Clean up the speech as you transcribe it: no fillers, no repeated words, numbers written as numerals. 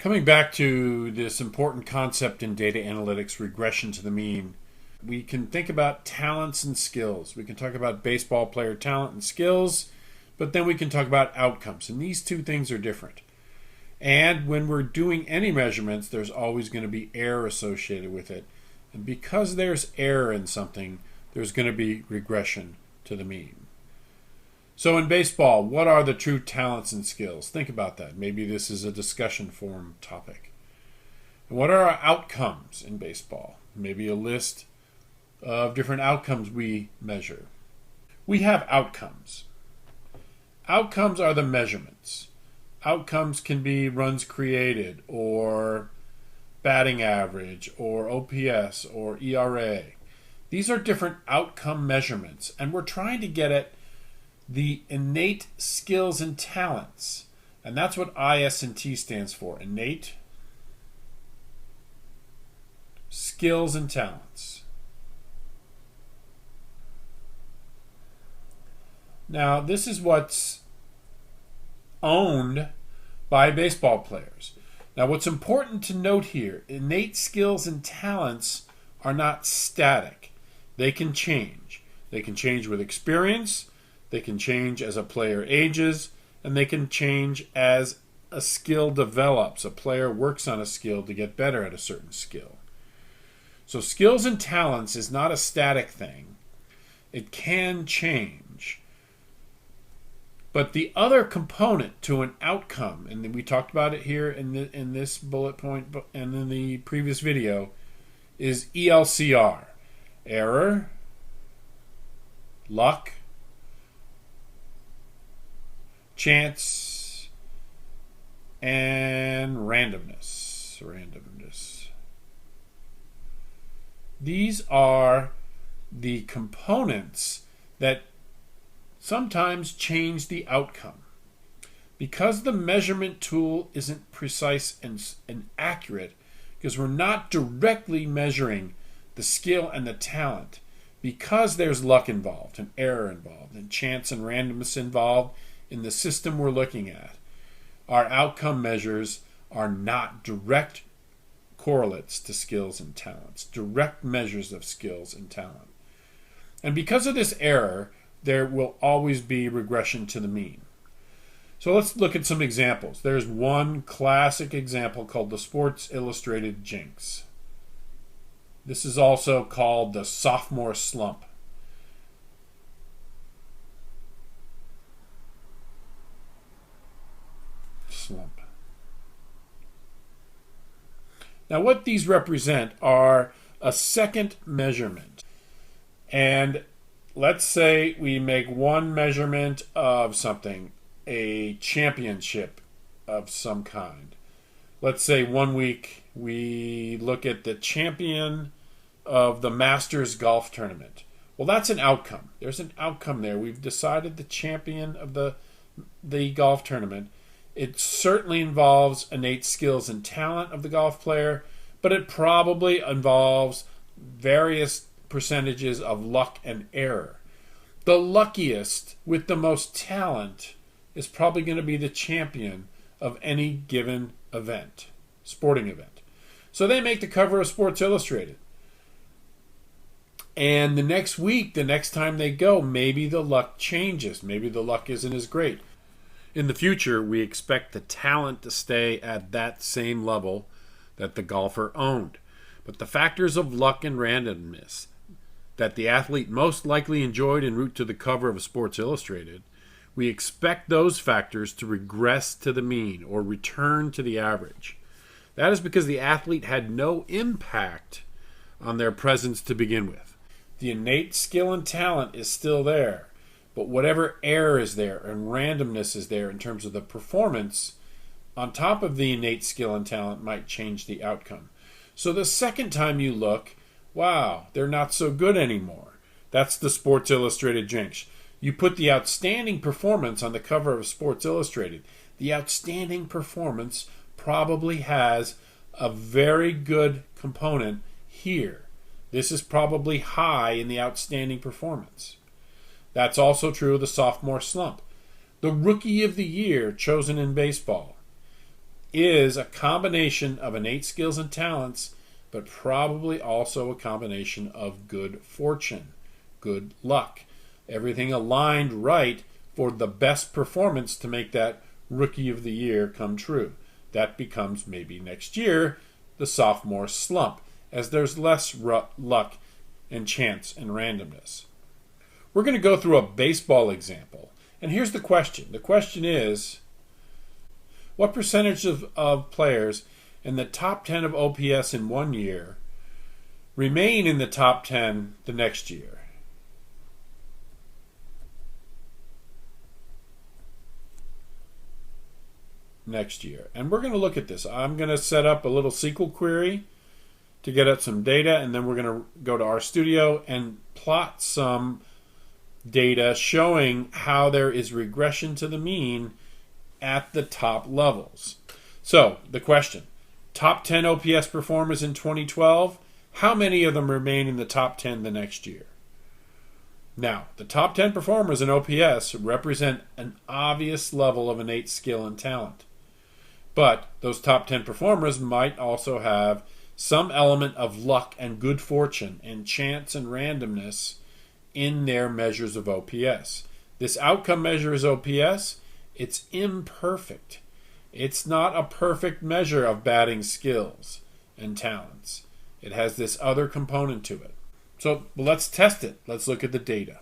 Coming back to this important concept in data analytics, regression to the mean, we can think about talents and skills. We can talk about baseball player talent and skills, but then we can talk about outcomes. And these two things are different. And when we're doing any measurements, there's always going to be error associated with it. And because there's error in something, there's going to be regression to the mean. So in baseball, what are the true talents and skills? Think about that. Maybe this is a discussion forum topic. And what are our outcomes in baseball? Maybe a list of different outcomes we measure. We have outcomes. Outcomes are the measurements. Outcomes can be runs created, or batting average, or OPS, or ERA. These are different outcome measurements, and we're trying to get at the innate skills and talents. And that's what IS&T stands for, innate skills and talents. Now, this is what's owned by baseball players. Now, what's important to note here, innate skills and talents are not static. They can change. They can change with experience, they can change as a player ages, and they can change as a skill develops. A player works on a skill to get better at a certain skill. So skills and talents is not a static thing. It can change. But the other component to an outcome, and we talked about it here in this bullet point and in the previous video, is ELCR. Error, luck, chance, and randomness. These are the components that sometimes change the outcome. Because the measurement tool isn't precise and accurate, because we're not directly measuring the skill and the talent, because there's luck involved, and error involved, and chance and randomness involved in the system we're looking at, our outcome measures are not direct correlates to skills and talents, direct measures of skills and talent. And because of this error, there will always be regression to the mean. So let's look at some examples. There's one classic example called the Sports Illustrated jinx. This is also called the sophomore slump. Now what these represent are a second measurement. And let's say we make one measurement of something, a championship of some kind. Let's say 1 week we look at the champion of the Masters golf tournament. Well, that's an outcome. There's an outcome there. We've decided the champion of the golf tournament. It certainly involves innate skills and talent of the golf player, but it probably involves various percentages of luck and error. The luckiest with the most talent is probably going to be the champion of any given event, sporting event. So they make the cover of Sports Illustrated. And the next week, the next time they go, maybe the luck changes. Maybe the luck isn't as great. In the future, we expect the talent to stay at that same level that the golfer owned. But the factors of luck and randomness that the athlete most likely enjoyed en route to the cover of Sports Illustrated, we expect those factors to regress to the mean or return to the average. That is because the athlete had no impact on their presence to begin with. The innate skill and talent is still there, but whatever error is there and randomness is there in terms of the performance, on top of the innate skill and talent, might change the outcome. So the second time you look, wow, they're not so good anymore. That's the Sports Illustrated jinx. You put the outstanding performance on the cover of Sports Illustrated. The outstanding performance probably has a very good component here. This is probably high in the outstanding performance. That's also true of the sophomore slump. The rookie of the year chosen in baseball. is a combination of innate skills and talents, but probably also a combination of good fortune, good luck. Everything aligned right for the best performance to make that Rookie of the Year come true. That becomes maybe next year the sophomore slump, as there's less luck and chance and randomness. We're going to go through a baseball example. And here's the question. The question is, what percentage of players in the top 10 of OPS in one year remain in the top 10 the next year? And we're going to look at this. I'm going to set up a little SQL query to get at some data, and then we're going to go to RStudio and plot some data showing how there is regression to the mean at the top levels. So the question, top 10 OPS performers in 2012, how many of them remain in the top 10 the next year? Now, the top 10 performers in OPS represent an obvious level of innate skill and talent. But those top 10 performers might also have some element of luck and good fortune and chance and randomness in their measures of OPS. This outcome measure is OPS. It's imperfect. It's not a perfect measure of batting skills and talents. It has this other component to it. So let's test it. Let's look at the data.